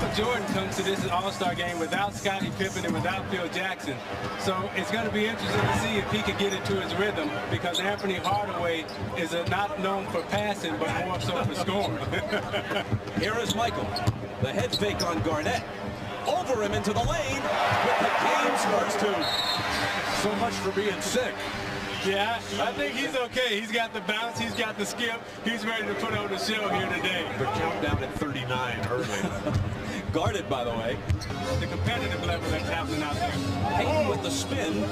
Michael Jordan comes to this All-Star game without Scottie Pippen and without Phil Jackson. So it's going to be interesting to see if he can get into his rhythm, because Anthony Hardaway is not known for passing, but more so for scoring. Here is Michael. The head fake on Garnett. Over him into the lane with the game's first two. So much for being sick. Yeah, I think he's okay. He's got the bounce, he's got the skip. He's ready to put on the show here today. The countdown at 39 early. Guarded, by the way. The competitive level that's happening out there. Hayden with the spin.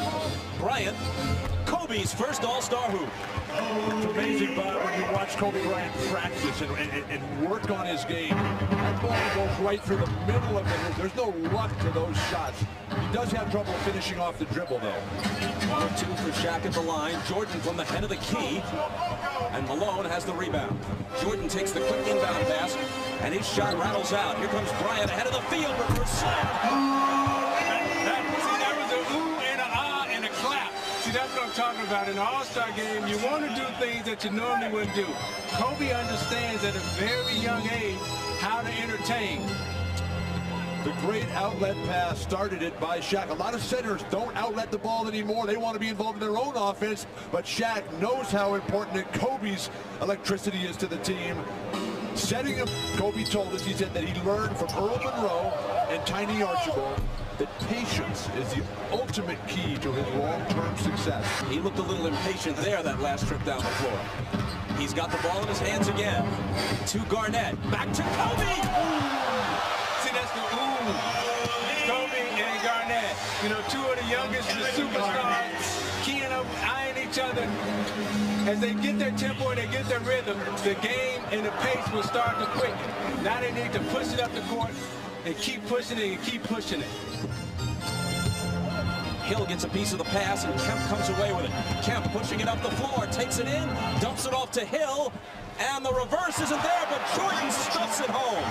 Bryant. Kobe's first All-Star hoop. It's amazing, Bob, when you watch Kobe Bryant practice and work on his game. That ball goes right through the middle of the hoop. There's no luck to those shots. He does have trouble finishing off the dribble, though. 1 or 2 for Shaq at the line. Jordan from the head of the key. And Malone has the rebound. Jordan takes the quick inbound pass, and his shot rattles out. Here comes Bryant ahead of the field. Reverse slam. See, that's what I'm talking about. In an All-Star game, you want to do things that you normally wouldn't do. Kobe understands at a very young age how to entertain. The great outlet pass started it by Shaq. A lot of centers don't outlet the ball anymore. They want to be involved in their own offense, but Shaq knows how important Kobe's electricity is to the team. Setting him, Kobe told us, he said that he learned from Earl Monroe and Tiny Archibald that patience is the ultimate key to his long-term success. He looked a little impatient there that last trip down the floor. He's got the ball in his hands again. To Garnett. Back to Kobe! See, that's the Kobe and Garnett. You know, two of the youngest, the superstars, keying up, eyeing each other. As they get their tempo and they get their rhythm, the game and the pace will start to quicken. Now they need to push it up the court and keep pushing it and keep pushing it. Hill gets a piece of the pass, and Kemp comes away with it. Kemp pushing it up the floor, takes it in, dumps it off to Hill, and the reverse isn't there, but Jordan stuffs it home.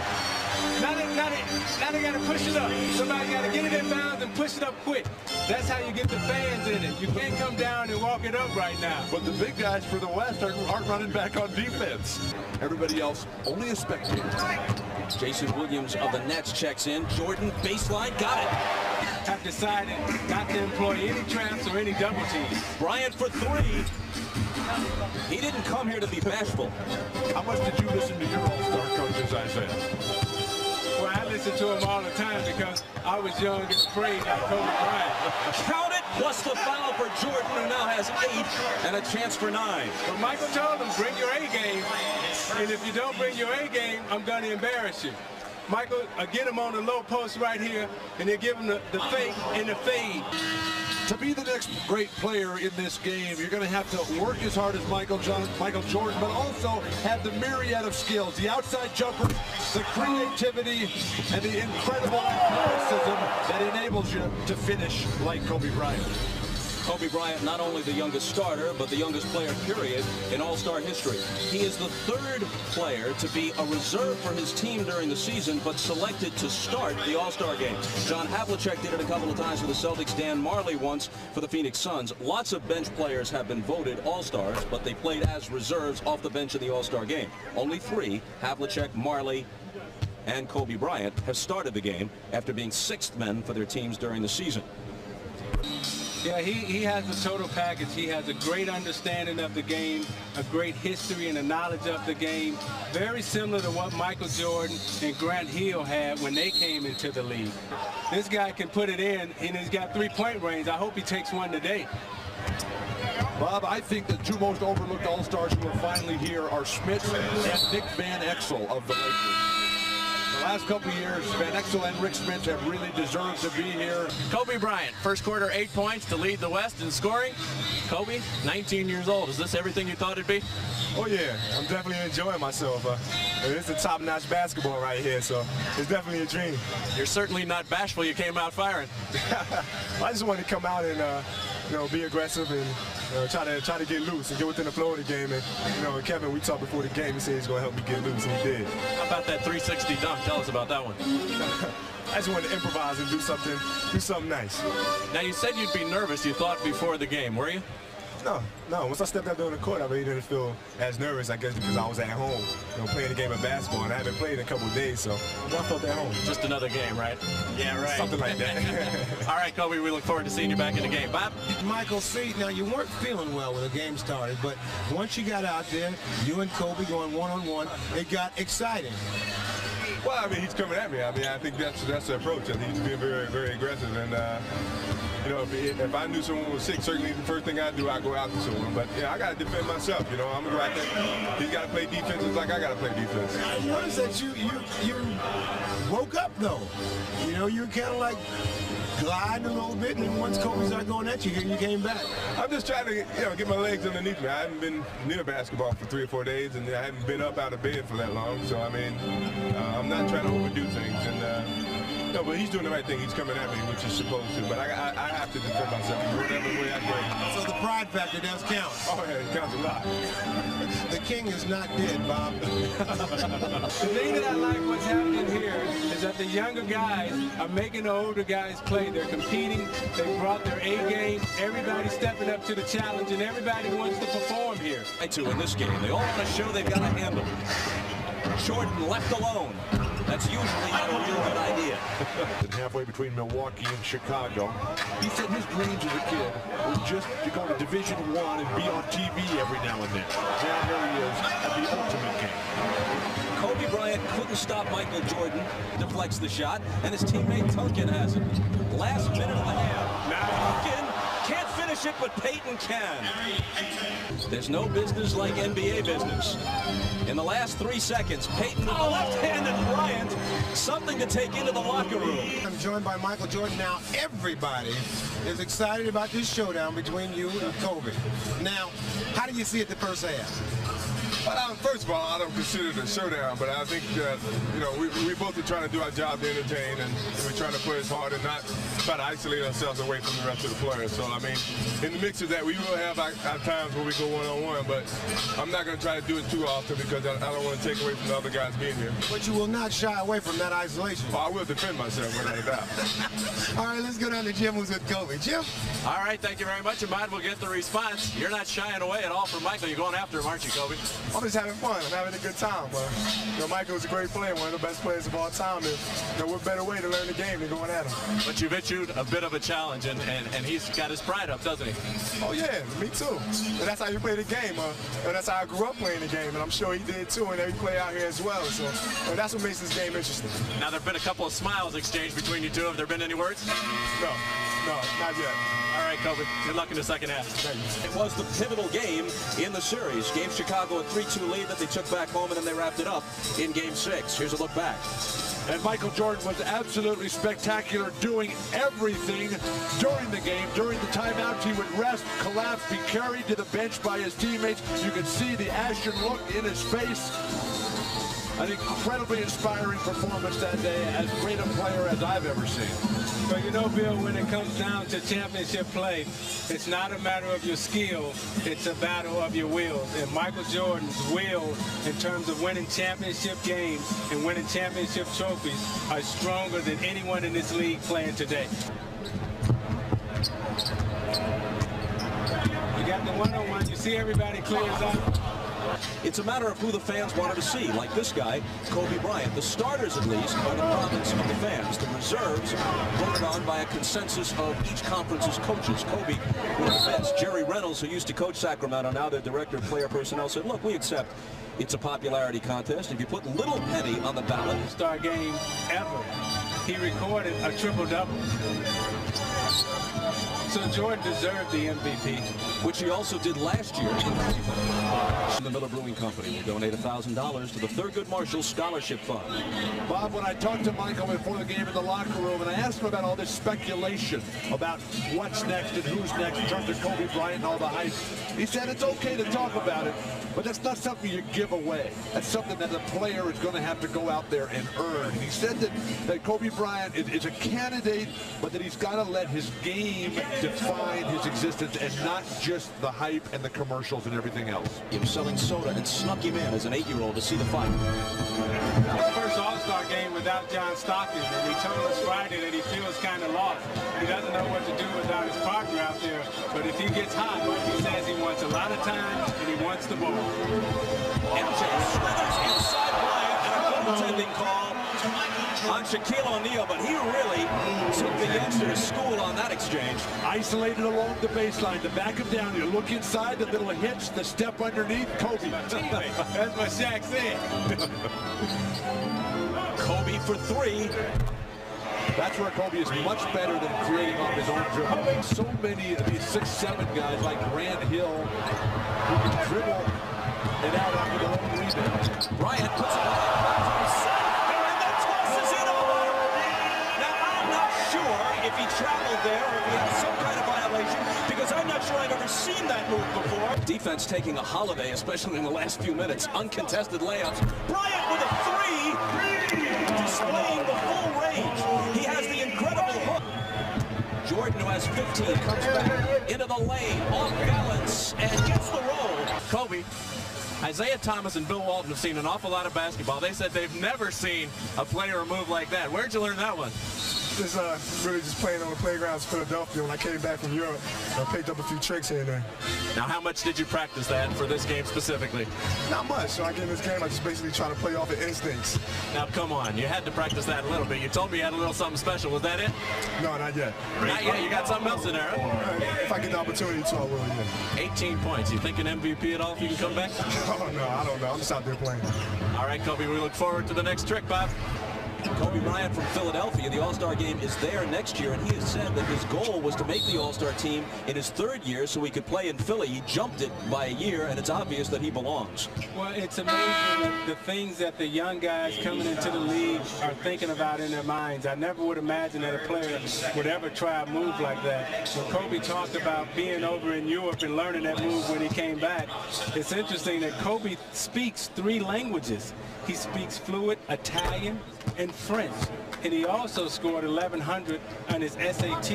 Now they got to push it up. Somebody got to get it in bounds and push it up quick. That's how you get the fans in it. You can't come down and walk it up right now. But the big guys for the West aren't running back on defense. Everybody else only a spectator. Jason Williams of the Nets checks in. Jordan, baseline, got it. Have decided not to employ any traps or any double teams. Bryant for 3. He didn't come here to be bashful. How much did you listen to your All-Star coaches, Isaiah? Well, I listen to him all the time because I was young and afraid like Kobe Bryant. Count it, plus the foul for Jordan, who now has 8 and a chance for 9. But Michael told him, bring your A game. And if you don't bring your A game, I'm going to embarrass you. Michael, get him on the low post right here, and they give him the fake and the fade. To be the next great player in this game, you're going to have to work as hard as Michael Jordan, but also have the myriad of skills, the outside jumper, the creativity, and the incredible athleticism that enables you to finish like Kobe Bryant. Kobe Bryant, not only the youngest starter, but the youngest player, period, in All-Star history. He is the 3rd player to be a reserve for his team during the season, but selected to start the All-Star game. John Havlicek did it a couple of times for the Celtics, Dan Marley once for the Phoenix Suns. Lots of bench players have been voted All-Stars, but they played as reserves off the bench in the All-Star game. Only 3, Havlicek, Marley, and Kobe Bryant, have started the game after being 6th men for their teams during the season. Yeah, he has the total package. He has a great understanding of the game, a great history and a knowledge of the game, very similar to what Michael Jordan and Grant Hill had when they came into the league. This guy can put it in, and he's got 3-point range. I hope he takes one today. Bob, I think the 2 most overlooked All-Stars who are finally here are Smith and Nick Van Exel of the Lakers. The last couple of years, Van Exel and Rick Smith have really deserved to be here. Kobe Bryant, first quarter 8 points to lead the West in scoring. Kobe, 19 years old. Is this everything you thought it'd be? Oh yeah, I'm definitely enjoying myself. It's a top-notch basketball right here, so it's definitely a dream. You're certainly not bashful. You came out firing. I just wanted to come out and be aggressive and try to get loose and get within the flow of the game. And Kevin, we talked before the game. He said he's going to help me get loose, and he did. How about that 360 dunk? Tell us about that one. I just wanted to improvise and do something nice. Now, you said you'd be nervous. You thought before the game, were you? No. Once I stepped out there on the court, I really didn't feel as nervous, I guess, because I was at home, playing the game of basketball, and I haven't played in a couple of days, so I felt at home. Just another game, right? Yeah, right. Something like that. All right, Kobe, we look forward to seeing you back in the game. Bob? Michael, see, now you weren't feeling well when the game started, but once you got out there, you and Kobe going one-on-one, it got exciting. Well, I mean, he's coming at me. I mean, I think that's the approach. I think he's being very, very aggressive. And, you know, if I knew someone was sick, certainly the first thing I'd do, I'd go out to someone. But, yeah, I got to defend myself, you know. I'm going to go out there. He's got to play defense just like I got to play defense. I noticed that you woke up, though. You know, you were kind of like gliding a little bit, and then once Kobe started going at you, you came back. I'm just trying to, get my legs underneath me. I haven't been near basketball for 3 or 4 days, and I haven't been up out of bed for that long. So, I mean, I'm not trying to overdo things. And, no, but he's doing the right thing. He's coming at me, which is supposed to. But I have to defend myself whatever way I play. So the pride factor does count. Oh, yeah, it counts a lot. The king is not dead, Bob. The thing that I like what's happening here is that the younger guys are making the older guys play. They're competing. They brought their A game. Everybody's stepping up to the challenge, and everybody wants to perform here. In this game, they all want to show they've got a handle. Jordan left alone. That's usually not a real good idea. And halfway between Milwaukee and Chicago, he said his dreams as a kid was just to go to Division I and be on TV every now and then. Now here he is at the ultimate game. Kobe Bryant couldn't stop Michael Jordan, deflects the shot, and his teammate Tunkin has it. Last minute of the half. Tunkin can't finish it, but Peyton can. There's no business like NBA business. In the last 3 seconds, Peyton with the left-handed Bryant, something to take into the locker room. I'm joined by Michael Jordan. Now everybody is excited about this showdown between you and Kobe. Now, how do you see it the first half? Well, first of all, I don't consider it a showdown, but I think that, we both are trying to do our job to entertain, and we're trying to play as hard and not try to isolate ourselves away from the rest of the players. So, I mean, in the mix of that, we will have our times where we go one-on-one, but I'm not going to try to do it too often because I don't want to take away from the other guys being here. But you will not shy away from that isolation. Oh, I will defend myself without a doubt. All right, let's go down to Jim, who's with Kobe. Jim? All right, thank you very much, and Bob will get the response. You're not shying away at all from Michael. You're going after him, aren't you, Kobe? I'm just having fun. I'm having a good time. Michael's a great player, one of the best players of all time. And what better way to learn the game than going at him? But you've issued a bit of a challenge, and he's got his pride up, doesn't he? Oh, yeah, me too. And that's how you play the game. And that's how I grew up playing the game. And I'm sure he did too, and every player out here as well. So that's what makes this game interesting. Now, there have been a couple of smiles exchanged between you two. Have there been any words? No, not yet. All right, Kobe. Good luck in the second half. It was the pivotal game in the series. Gave Chicago a 3-2 lead that they took back home, and then they wrapped it up in Game 6. Here's a look back. And Michael Jordan was absolutely spectacular, doing everything during the game. During the timeouts, he would rest, collapse, be carried to the bench by his teammates. You could see the ashen look in his face. An incredibly inspiring performance that day, as great a player as I've ever seen. But you know, Bill, when it comes down to championship play, it's not a matter of your skill, it's a battle of your will. And Michael Jordan's will in terms of winning championship games and winning championship trophies are stronger than anyone in this league playing today. You got the one-on-one, you see everybody clears out. It's a matter of who the fans wanted to see, like this guy, Kobe Bryant. The starters, at least, are the province of the fans. The reserves voted on by a consensus of each conference's coaches. Kobe with the fans. Jerry Reynolds, who used to coach Sacramento, now the director of player personnel, said, look, we accept it's a popularity contest. If you put Little Penny on the ballot. Star game ever. He recorded a triple-double. So Jordan deserved the MVP. Which he also did last year in Cleveland. The Miller Brewing Company will donate $1,000 to the Thurgood Marshall Scholarship Fund. Bob, when I talked to Michael before the game in the locker room, and I asked him about all this speculation about what's next and who's next in terms of Kobe Bryant and all the hype, he said it's okay to talk about it, but that's not something you give away. That's something that the player is going to have to go out there and earn. And he said that Kobe Bryant is a candidate, but that he's got to let his game define his existence and not just the hype and the commercials and everything else. He was selling soda and snuck him in as an 8-year-old to see the fight. His first All-Star game without John Stockton, and he told us Friday that he feels kind of lost. He doesn't know what to do without his partner out there, but if he gets hot, he says he wants a lot of time and he wants the ball. MJ slithers inside Bryant, and a goaltending call on Shaquille O'Neal, but he really took the youngster to school on that exchange. Isolated along the baseline to back him down. You look inside, the little hitch, the step underneath, Kobe. That's what Shaq said. Kobe for 3. That's where Kobe is much better than creating off his own dribble. So many of these 6'7" guys like Grant Hill who can dribble it out after their own rebound. Bryant puts it back to himself, and then tosses it over. Now, I'm not sure if he traveled there or if he had some kind of violation, because I'm not sure I've ever seen that move before. Defense taking a holiday, especially in the last few minutes. Uncontested layups. Bryant with a 3, displaying the full range. He has the incredible hook. Jordan, who has 15, comes back into the lane, off balance, and gets the roll. Kobe, Isaiah Thomas and Bill Walton have seen an awful lot of basketball. They said they've never seen a player move like that. Where'd you learn that one? Just really just playing on the playgrounds in Philadelphia. When I came back from Europe, I picked up a few tricks here and there. Now, how much did you practice that for this game specifically? Not much. So I get in this game, I just basically try to play off the instincts. Now, come on. You had to practice that a little bit. You told me you had a little something special. Was that it? No, not yet. Not yet. You got something else in there, huh? If I get the opportunity to, I will, yeah. 18 points. You think an MVP at all if you can come back? Oh, no, I don't know. I'm just out there playing. All right, Kobe, we look forward to the next trick, Bob. Kobe Bryant from Philadelphia. The All-Star game is there next year, and he has said that his goal was to make the All-Star team in his 3rd year so he could play in Philly. He jumped it by a year, and it's obvious that he belongs. Well, it's amazing the things that the young guys coming into the league are thinking about in their minds. I never would imagine that a player would ever try a move like that. When Kobe talked about being over in Europe and learning that move when he came back, it's interesting that Kobe speaks 3 languages. He speaks fluent Italian and French, and he also scored 1,100 on his SAT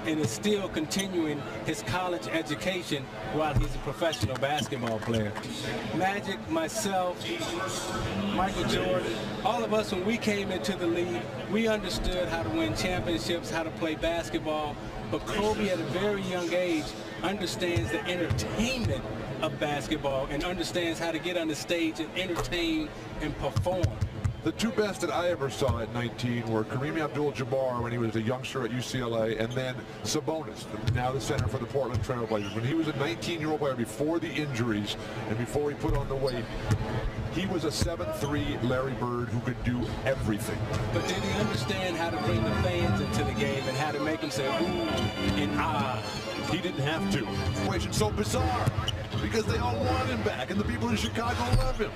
and is still continuing his college education while he's a professional basketball player. Magic, myself, Michael Jordan, all of us, when we came into the league, we understood how to win championships, how to play basketball, but Kobe at a very young age understands the entertainment of basketball and understands how to get on the stage and entertain and perform. The 2 best that I ever saw at 19 were Kareem Abdul-Jabbar when he was a youngster at UCLA, and then Sabonis, now the center for the Portland Trail Blazers. When he was a 19-year-old player before the injuries and before he put on the weight, he was a 7'3" Larry Bird who could do everything. But did he understand how to bring the fans into the game and how to make them say ooh and ah? He didn't have to. Situation so bizarre because they all want him back, and the people in Chicago love him.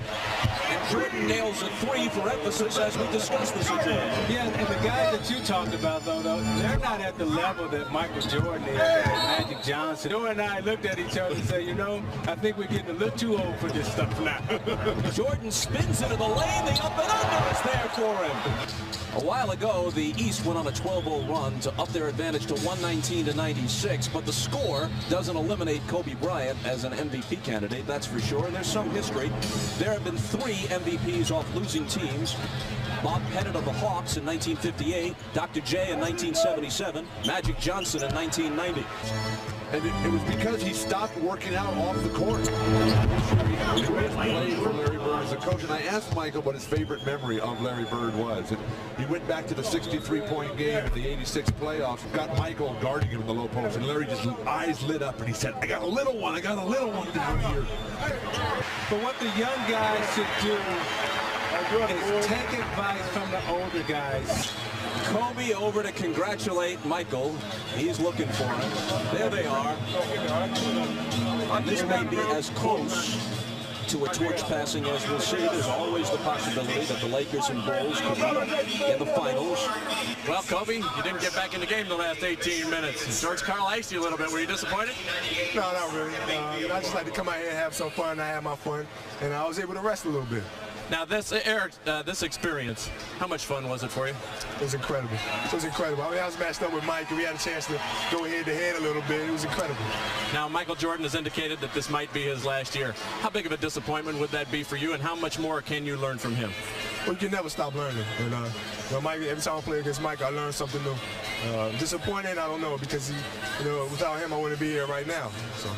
And Jordan nails a 3 for emphasis as we discuss the situation. Yeah, and the guys that you talked about, though, they're not at the level that Michael Jordan is and Magic Johnson. Joe and I looked at each other and said, you know, I think we're getting a little too old for this stuff now. Jordan spins into the lane. The up and under is there for him. A while ago, the East went on a 12-0 run to up their advantage to 119-96, but the score doesn't eliminate Kobe Bryant as an MVP candidate, that's for sure. There's some history. There have been 3 MVPs off losing teams. Bob Pettit of the Hawks in 1958, Dr. J in 1977, Magic Johnson in 1990. And it was because he stopped working out off the court. He played for Larry Bird as a coach, and I asked Michael what his favorite memory of Larry Bird was. And he went back to the 63-point game in the '86 playoffs, got Michael guarding him in the low post, and Larry just eyes lit up, and he said, I got a little one down here. But what the young guys should do is take advice from the older guys. Kobe over to congratulate Michael. He's looking for him. There they are. And this may be as close to to a torch passing as we'll see. There's always the possibility that the Lakers and Bulls could be in the finals. Well, Kobe, you didn't get back in the game the last 18 minutes. George Karl iced you a little bit. Were you disappointed? No, not really. I just like to come out here and have some fun. I had my fun, and I was able to rest a little bit. Now, this, Eric, this experience, how much fun was it for you? It was incredible. It was incredible. I mean, I was matched up with Mike, and we had a chance to go head-to-head a little bit. It was incredible. Now, Michael Jordan has indicated that this might be his last year. How big of a disappointment would that be for you, and how much more can you learn from him? Well, you can never stop learning. And Mike, every time I play against Mike, I learn something new. Disappointed, I don't know, because without him, I wouldn't be here right now. So.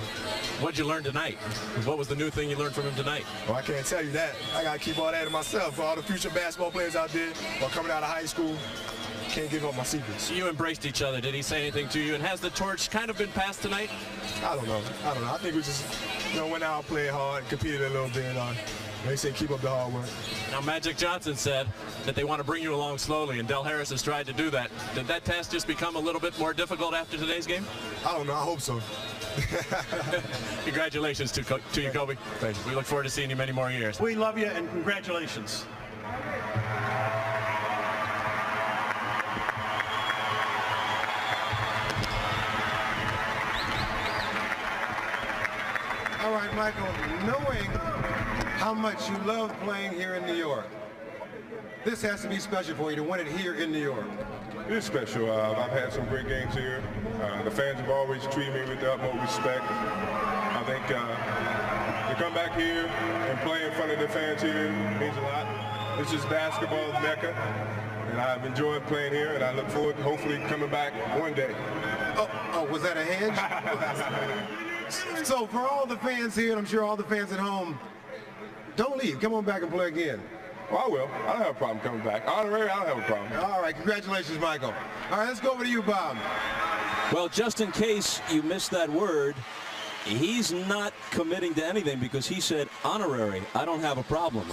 What'd you learn tonight? What was the new thing you learned from him tonight? Well, I can't tell you that. I gotta keep all that to myself. For all the future basketball players out there, or coming out of high school, can't give up my secrets. You embraced each other. Did he say anything to you? And has the torch kind of been passed tonight? I don't know. I think we just, went out, played hard, competed a little bit. They say keep up the hard work. Now, Magic Johnson said that they want to bring you along slowly, and Del Harris has tried to do that. Did that task just become a little bit more difficult after today's game? I don't know. I hope so. Congratulations to you, Kobe. Thank you. We look forward to seeing you many more years. We love you, and congratulations. All right, Michael, knowing how much you love playing here in New York, this has to be special for you to win it here in New York. It is special. I've had some great games here. The fans have always treated me with the utmost respect. I think to come back here and play in front of the fans here means a lot. This is basketball Mecca, and I've enjoyed playing here, and I look forward to hopefully coming back one day. Oh, was that a hedge? So for all the fans here, and I'm sure all the fans at home, don't leave. Come on back and play again. Well, I will. I don't have a problem coming back. Honorary, I don't have a problem. All right, congratulations, Michael. All right, let's go over to you, Bob. Well, just in case you missed that word, he's not committing to anything because he said honorary. I don't have a problem.